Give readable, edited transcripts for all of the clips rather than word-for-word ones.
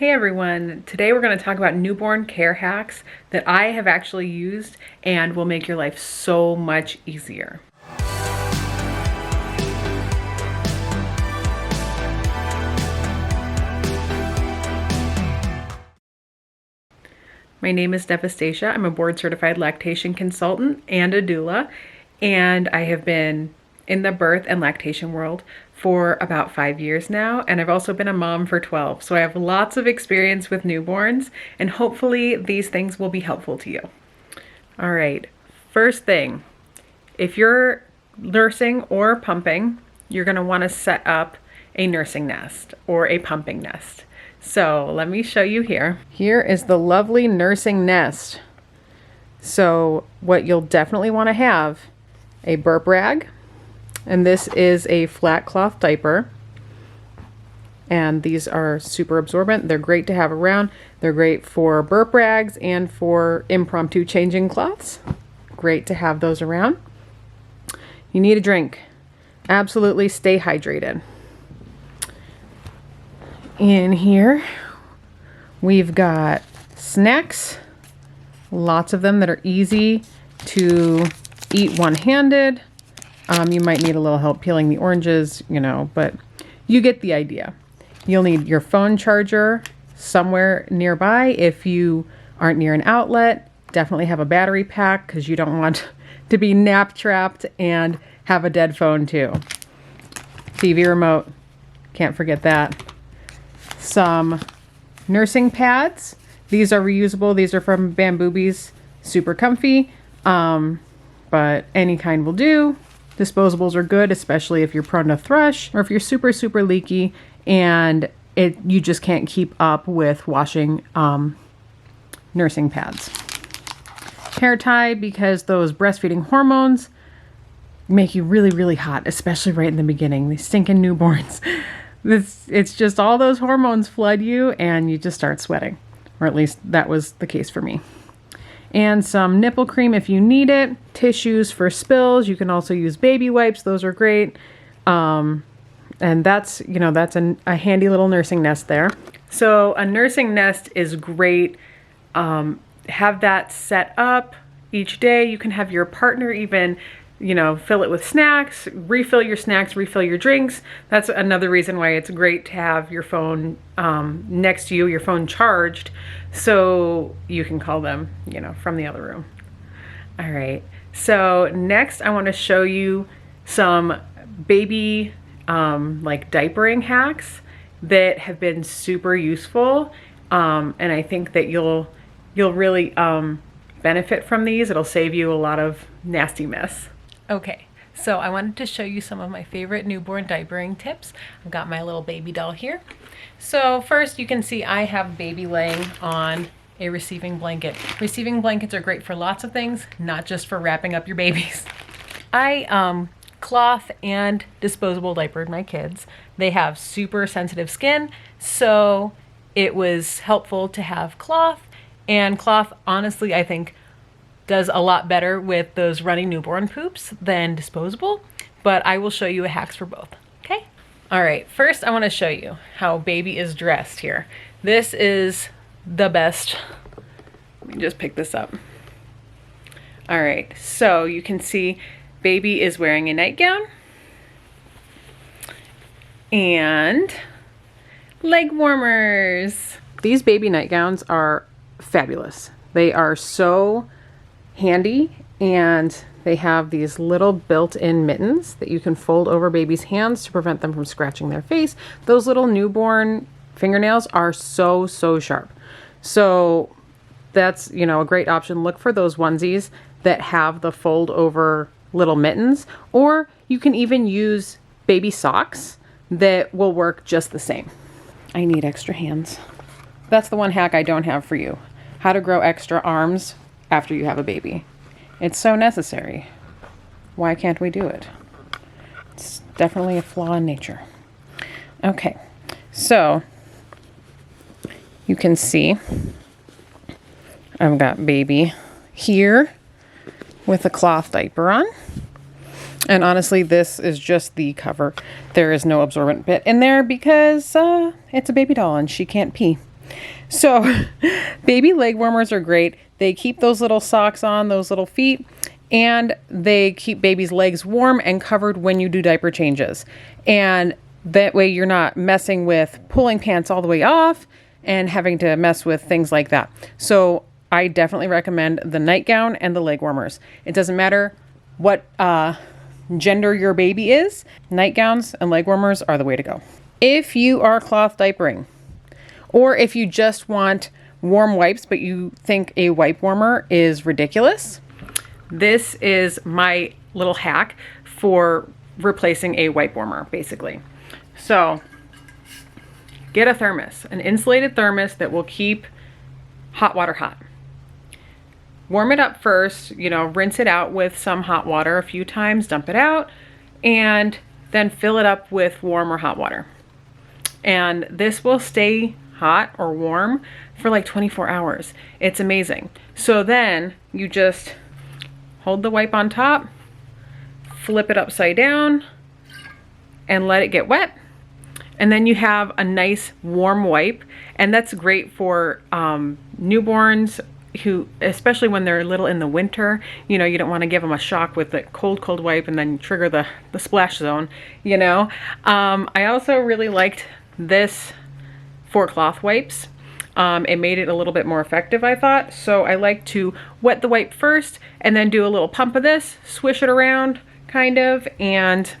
Hey everyone, today we're going to talk about newborn care hacks that I have actually used and will make your life so much easier. My name is Devastacia. I'm a board certified lactation consultant and a doula, and I have been in the birth and lactation world for about 5 years now, and I've also been a mom for 12, so I have lots of experience with newborns, and hopefully these things will be helpful to you. All right, first thing, if you're nursing or pumping, you're gonna wanna set up a nursing nest or a pumping nest. So let me show you here. Here is the lovely nursing nest. So what you'll definitely wanna have, a burp rag, and this is a flat cloth diaper. And these are super absorbent. They're great to have around. They're great for burp rags and for impromptu changing cloths. Great to have those around. You need a drink. Absolutely stay hydrated. In here, we've got snacks, lots of them that are easy to eat one-handed. You might need a little help peeling the oranges, but you get the idea. You'll need your phone charger somewhere nearby. If you aren't near an outlet, definitely have a battery pack because you don't want to be nap trapped and have a dead phone too. TV remote, can't forget that. Some nursing pads. These are reusable. These are from Bamboobies, super comfy, but any kind will do. Disposables are good, especially if you're prone to thrush or if you're super, super leaky and you just can't keep up with washing nursing pads. Hair tie, because those breastfeeding hormones make you really, really hot, especially right in the beginning. These stinking newborns. It's just all those hormones flood you and you just start sweating, or at least that was the case for me. And some nipple cream if you need it. Tissues for spills. You can also use baby wipes. Those are great. And that's a handy little nursing nest there. So a nursing nest is great. Have that set up each day. You can have your partner even fill it with snacks, refill your snacks, refill your drinks. That's another reason why it's great to have your phone next to you, your phone charged, so you can call them, from the other room. All right, so next I want to show you some baby like diapering hacks that have been super useful, and I think that you'll really benefit from these. It'll save you a lot of nasty mess. Okay, so I wanted to show you some of my favorite newborn diapering tips. I've got my little baby doll here. So first you can see I have baby laying on a receiving blanket. Receiving blankets are great for lots of things, not just for wrapping up your babies. I cloth and disposable diapered my kids. They have super sensitive skin, so it was helpful to have cloth, and cloth, honestly, I think does a lot better with those runny newborn poops than disposable, but I will show you hacks for both, okay? All right, first I wanna show you how baby is dressed here. This is the best. Let me just pick this up. All right, so you can see baby is wearing a nightgown and leg warmers. These baby nightgowns are fabulous. They are so handy, and they have these little built-in mittens that you can fold over baby's hands to prevent them from scratching their face. Those little newborn fingernails are so sharp. So that's, a great option. Look for those onesies that have the fold over little mittens, or you can even use baby socks that will work just the same. I need extra hands. That's the one hack I don't have for you. How to grow extra arms after you have a baby. It's so necessary. Why can't we do it? It's definitely a flaw in nature. Okay, so you can see I've got baby here with a cloth diaper on. And honestly, this is just the cover. There is no absorbent bit in there because it's a baby doll and she can't pee. So baby leg warmers are great. They keep those little socks on, those little feet, and they keep baby's legs warm and covered when you do diaper changes. And that way you're not messing with pulling pants all the way off and having to mess with things like that. So I definitely recommend the nightgown and the leg warmers. It doesn't matter what gender your baby is, nightgowns and leg warmers are the way to go. If you are cloth diapering, or if you just want warm wipes but you think a wipe warmer is ridiculous, this is my little hack for replacing a wipe warmer, basically. So get a thermos, an insulated thermos that will keep hot water hot. Warm it up first, rinse it out with some hot water a few times, dump it out, and then fill it up with warm or hot water. And this will stay hot or warm for like 24 hours. It's amazing. So then you just hold the wipe on top, flip it upside down, and let it get wet. And then you have a nice warm wipe. And that's great for newborns who, especially when they're little in the winter, you don't want to give them a shock with the cold wipe and then trigger the splash zone, I also really liked this for cloth wipes. It made it a little bit more effective, I thought. So I like to wet the wipe first and then do a little pump of this, swish it around kind of, and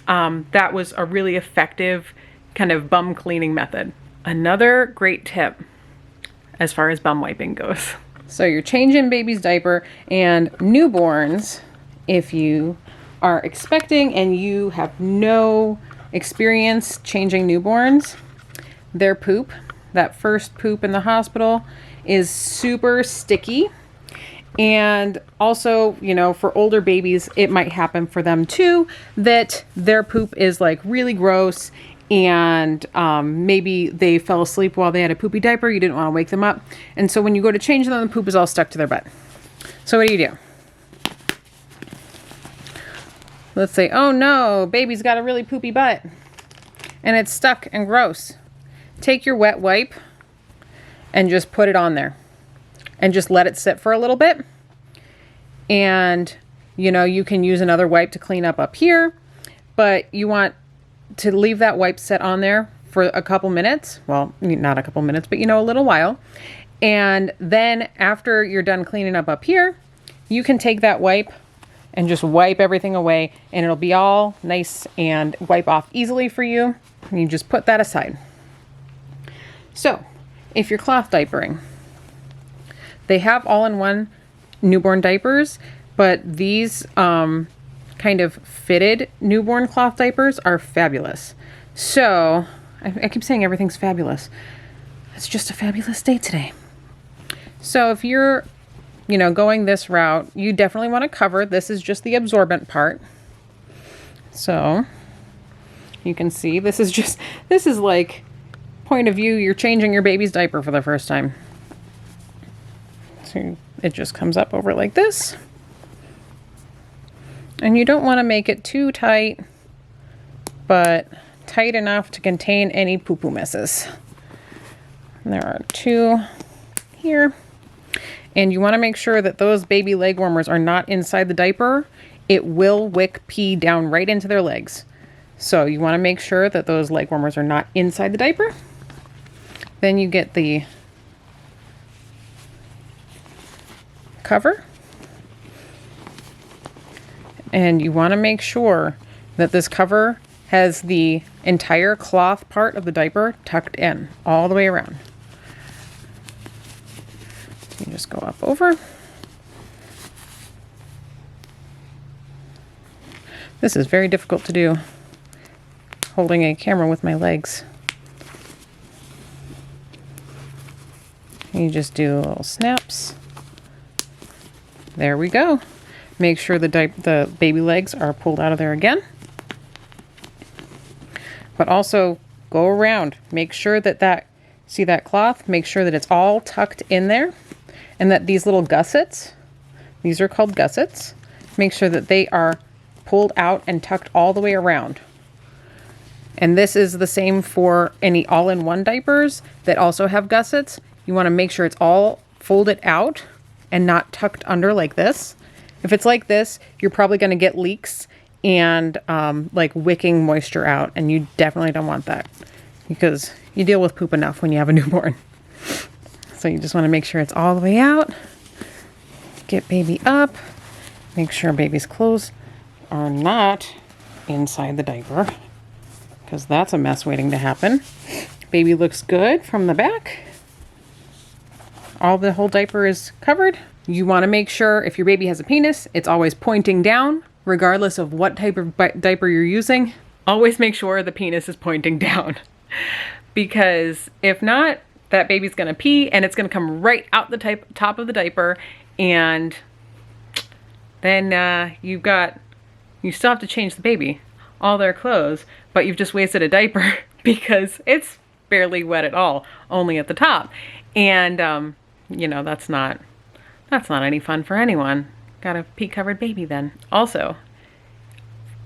that was a really effective kind of bum cleaning method. Another great tip as far as bum wiping goes. So you're changing baby's diaper, and newborns, if you are expecting and you have no experience changing newborns, their poop, that first poop in the hospital, is super sticky. And also, for older babies, it might happen for them too, that their poop is like really gross, and maybe they fell asleep while they had a poopy diaper. You didn't want to wake them up. And so when you go to change them, the poop is all stuck to their butt. So what do? Let's say, oh no, baby's got a really poopy butt and it's stuck and gross. Take your wet wipe and just put it on there and just let it sit for a little bit. And, you can use another wipe to clean up here, but you want to leave that wipe sit on there for a couple minutes. Well, not a couple minutes, but a little while. And then after you're done cleaning up here, you can take that wipe and just wipe everything away, and it'll be all nice and wipe off easily for you. And you just put that aside. So if you're cloth diapering, they have all-in-one newborn diapers, but these kind of fitted newborn cloth diapers are fabulous. So I keep saying everything's fabulous. It's just a fabulous day today. So if you're going this route, you definitely want to cover. This is just the absorbent part. So you can see this is like point of view, you're changing your baby's diaper for the first time. So it just comes up over like this. And you don't want to make it too tight, but tight enough to contain any poo-poo messes. And there are two here. And you want to make sure that those baby leg warmers are not inside the diaper. It will wick pee down right into their legs. So you want to make sure that those leg warmers are not inside the diaper. Then you get the cover. And you want to make sure that this cover has the entire cloth part of the diaper tucked in all the way around. You just go up over. This is very difficult to do, holding a camera with my legs. You just do little snaps. There we go. Make sure the baby legs are pulled out of there again. But also go around. Make sure see that cloth? Make sure that it's all tucked in there. And that these little gussets, these are called gussets, make sure that they are pulled out and tucked all the way around. And this is the same for any all-in-one diapers that also have gussets. You want to make sure it's all folded out and not tucked under like this. If it's like this, you're probably going to get leaks and like wicking moisture out, and you definitely don't want that because you deal with poop enough when you have a newborn. So you just want to make sure it's all the way out. Get baby up. Make sure baby's clothes are not inside the diaper, because that's a mess waiting to happen. Baby looks good from the back. The whole diaper is covered. You want to make sure if your baby has a penis, it's always pointing down, regardless of what type of diaper you're using. Always make sure the penis is pointing down, because if not, that baby's gonna pee and it's gonna come right out the top of the diaper, and then you still have to change the baby, all their clothes, but you've just wasted a diaper because it's barely wet at all, only at the top. And you know, that's not any fun for anyone. Got a pee covered baby then. Also,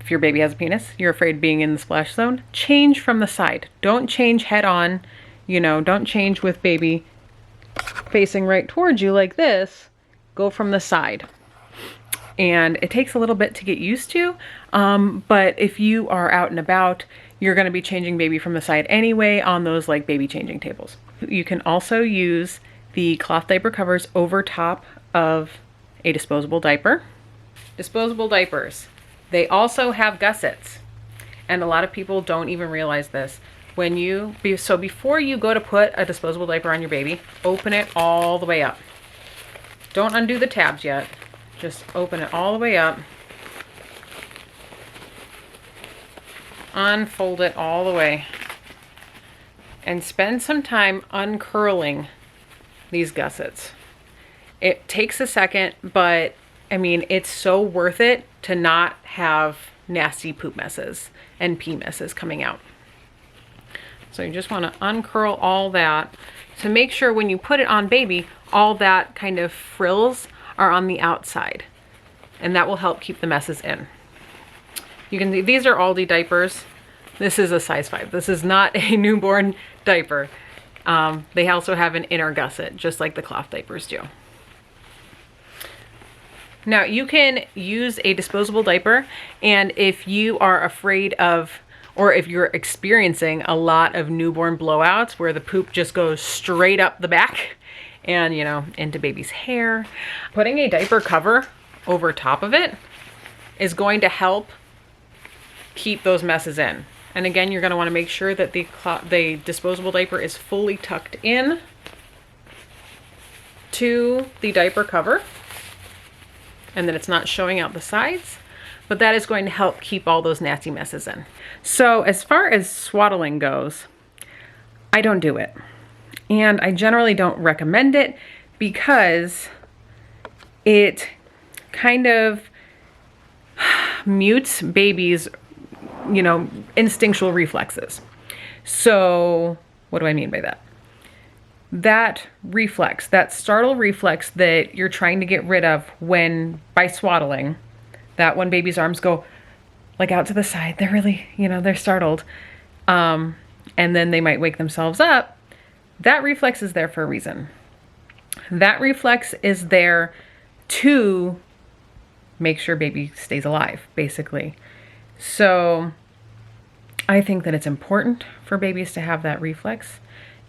if your baby has a penis, you're afraid of being in the splash zone, change from the side. Don't change head on, you know, don't change with baby facing right towards you like this. Go from the side. And it takes a little bit to get used to, but if you are out and about, you're going to be changing baby from the side anyway on those like baby changing tables. You can also use the cloth diaper covers over top of a disposable diaper. Disposable diapers, they also have gussets, and a lot of people don't even realize this. So before you go to put a disposable diaper on your baby, open it all the way up. Don't undo the tabs yet. Just open it all the way up. Unfold it all the way. And spend some time uncurling these gussets. It takes a second, but I mean, it's so worth it to not have nasty poop messes and pee messes coming out. So you just want to uncurl all that to make sure when you put it on baby, all that kind of frills are on the outside, and that will help keep the messes in. These are Aldi diapers. This is a size 5. This is not a newborn diaper. They also have an inner gusset, just like the cloth diapers do. Now you can use a disposable diaper, and if you are afraid of, or if you're experiencing a lot of newborn blowouts where the poop just goes straight up the back and, you know, into baby's hair, putting a diaper cover over top of it is going to help keep those messes in. And again, you're going to want to make sure that the disposable diaper is fully tucked in to the diaper cover, and that it's not showing out the sides, but that is going to help keep all those nasty messes in. So as far as swaddling goes, I don't do it. And I generally don't recommend it because it kind of mutes babies', you know, instinctual reflexes. So what do I mean by that? That reflex, that startle reflex that you're trying to get rid of by swaddling, that when baby's arms go like out to the side, they're really, you know, they're startled. And then they might wake themselves up. That reflex is there for a reason. That reflex is there to make sure baby stays alive, basically. So I think that it's important for babies to have that reflex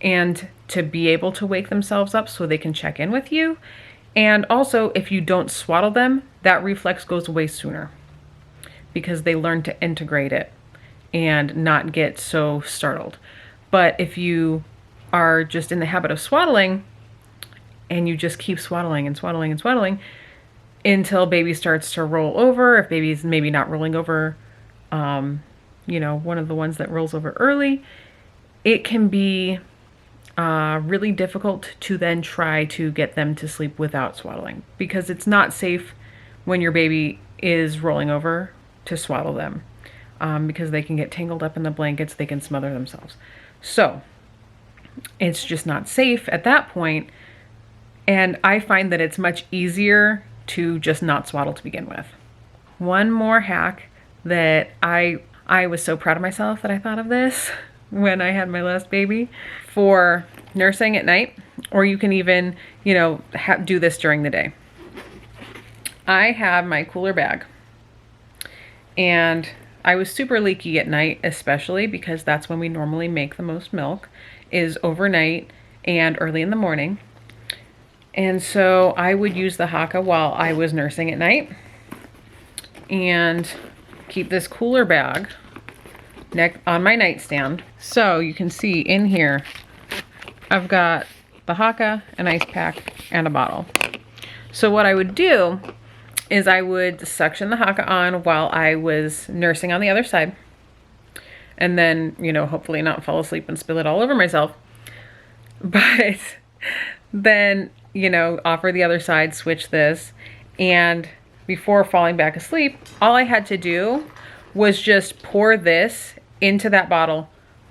and to be able to wake themselves up so they can check in with you. And also, if you don't swaddle them, that reflex goes away sooner because they learn to integrate it and not get so startled. But if you are just in the habit of swaddling and you just keep swaddling and swaddling and swaddling until baby starts to roll over, if baby's maybe not rolling over, you know, one of the ones that rolls over early, it can be really difficult to then try to get them to sleep without swaddling, because it's not safe when your baby is rolling over to swaddle them, because they can get tangled up in the blankets, they can smother themselves. So it's just not safe at that point. And I find that it's much easier to just not swaddle to begin with. One more hack that I I was so proud of myself that I thought of this when I had my last baby for nursing at night, or you can even, you know, do this during the day. I have my cooler bag, and I was super leaky at night, especially because that's when we normally make the most milk, is overnight and early in the morning. And so I would use the Haakaa while I was nursing at night and keep this cooler bag on my nightstand. So you can see in here, I've got the Haakaa, an ice pack, and a bottle. So what I would do is I would suction the Haakaa on while I was nursing on the other side. And then, you know, hopefully not fall asleep and spill it all over myself. But then, you know, offer the other side, switch this. And before falling back asleep, all I had to do was just pour this into that bottle,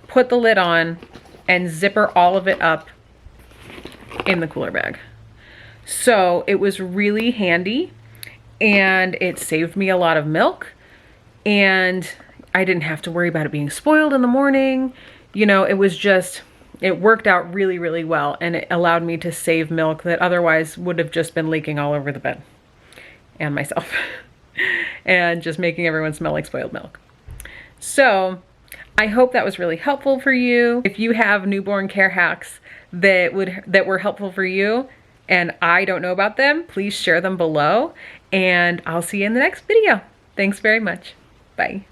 put the lid on, and zipper all of it up in the cooler bag. So it was really handy, and it saved me a lot of milk, and I didn't have to worry about it being spoiled in the morning. You know, it was just, it worked out really, really well, and it allowed me to save milk that otherwise would have just been leaking all over the bed and myself and just making everyone smell like spoiled milk. So I hope that was really helpful for you. If you have newborn care hacks that were helpful for you and I don't know about them, please share them below, and I'll see you in the next video. Thanks very much. Bye.